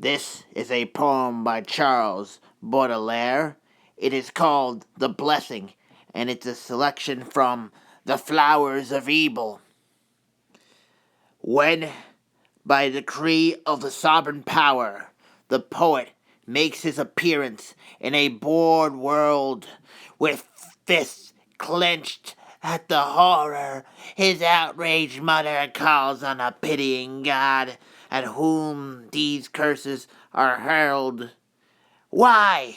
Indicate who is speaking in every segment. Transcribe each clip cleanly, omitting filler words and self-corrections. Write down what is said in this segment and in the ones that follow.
Speaker 1: This is a poem by Charles Baudelaire. It is called The Blessing, and it's a selection from The Flowers of Evil. When, by decree of the sovereign power, the poet makes his appearance in a bored world with fists clenched at the horror, his outraged mother calls on a pitying God at whom these curses are hurled. Why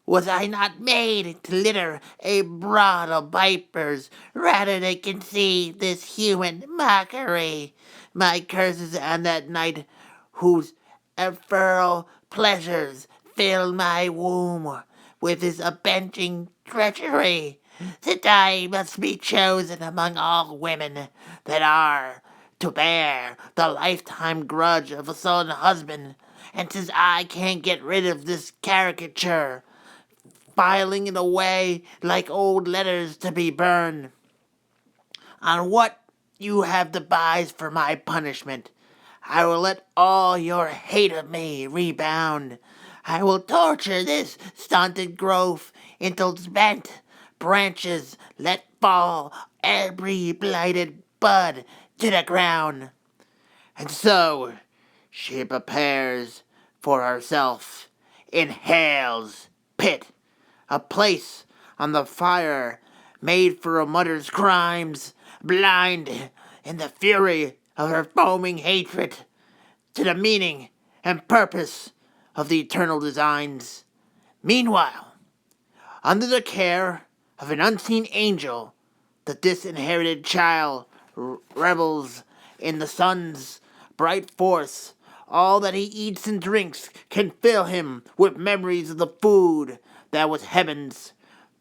Speaker 1: was I not made to litter a brood of vipers rather than conceive this human mockery? My curses on that night whose ephemeral pleasures filled my womb with his avenging treachery, that I must be chosen among all women that are to bear the lifetime grudge of a sullen husband, and since I can't get rid of this caricature, filing it away like old letters to be burned, on what you have devised for my punishment, I will let all your hate of me rebound. I will torture this stunted growth until its bent branches let fall every blighted bud to the ground. And so she prepares for herself in hell's pit, a place on the fire made for a mother's crimes, blind in the fury of her foaming hatred to the meaning and purpose of the eternal designs. Meanwhile, under the care of an unseen angel, the disinherited child revels in the sun's bright force. All that he eats and drinks can fill him with memories of the food that was heaven's,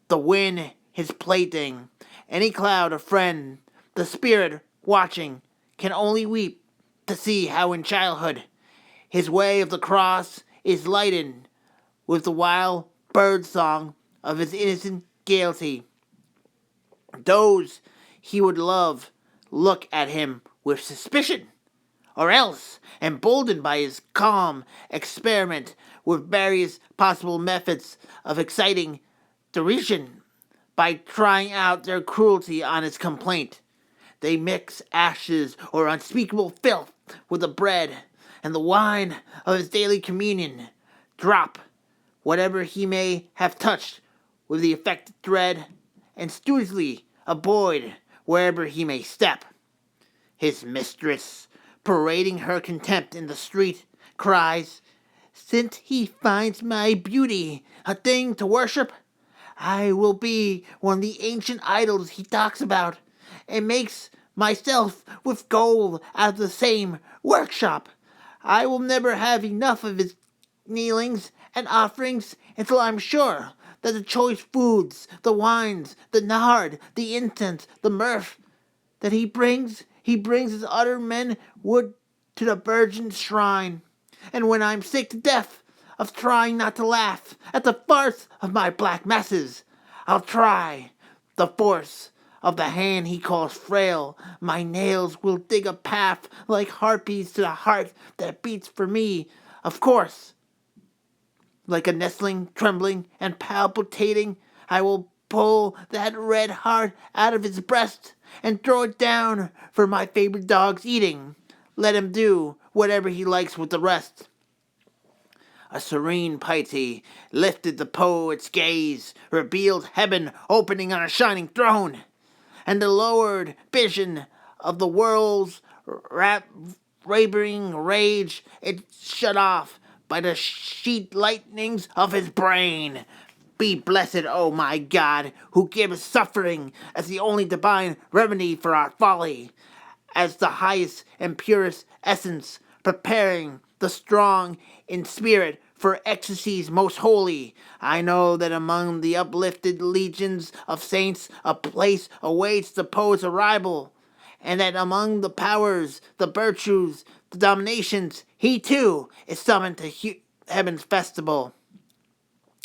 Speaker 1: the wind his plaything, any cloud a friend, the spirit watching can only weep to see how in childhood his way of the cross is lightened with the wild bird song of his innocent gaiety. Those he would love look at him with suspicion, or else, emboldened by his calm experiment with various possible methods of exciting derision, by trying out their cruelty on his complaint, they mix ashes or unspeakable filth with the bread and the wine of his daily communion, drop whatever he may have touched with the affected thread, and studiously avoid wherever he may step. His mistress, parading her contempt in the street, cries, "Since he finds my beauty a thing to worship, I will be one of the ancient idols he talks about, and makes myself with gold out of the same workshop. I will never have enough of his kneelings and offerings until I'm sure that the choice foods, the wines, the nard, the incense, the myrrh that he brings as other men would to the Virgin's shrine. And when I'm sick to death of trying not to laugh at the farce of my black masses, I'll try the force of the hand he calls frail. My nails will dig a path like harpies to the heart that beats for me, of course. Like a nestling, trembling, and palpitating, I will pull that red heart out of his breast and throw it down for my favorite dog's eating. Let him do whatever he likes with the rest." A serene piety lifted the poet's gaze, revealed heaven opening on a shining throne, and the lowered vision of the world's raving rage it shut off by the sheet lightnings of his brain. Be blessed, O my God, who gives suffering as the only divine remedy for our folly, as the highest and purest essence, preparing the strong in spirit for ecstasies most holy. I know that among the uplifted legions of saints a place awaits the poet's arrival, and that among the powers, the virtues, the dominations, he too is summoned to heaven's festival.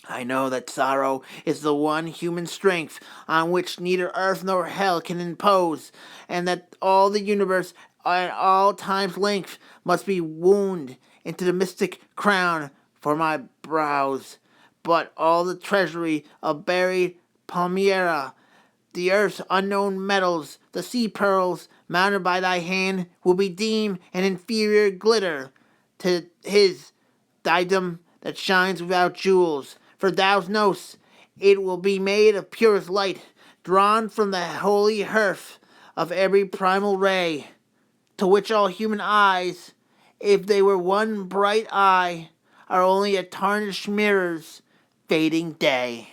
Speaker 1: I know that sorrow is the one human strength on which neither earth nor hell can impose, and that all the universe at all time's length must be wound into the mystic crown for my brows, but all the treasury of buried Palmyra, the earth's unknown metals, the sea pearls, mounted by thy hand, will be deemed an inferior glitter to his diadem that shines without jewels. For thou knowest, it will be made of purest light, drawn from the holy hearth of every primal ray, to which all human eyes, if they were one bright eye, are only a tarnished mirror's fading day.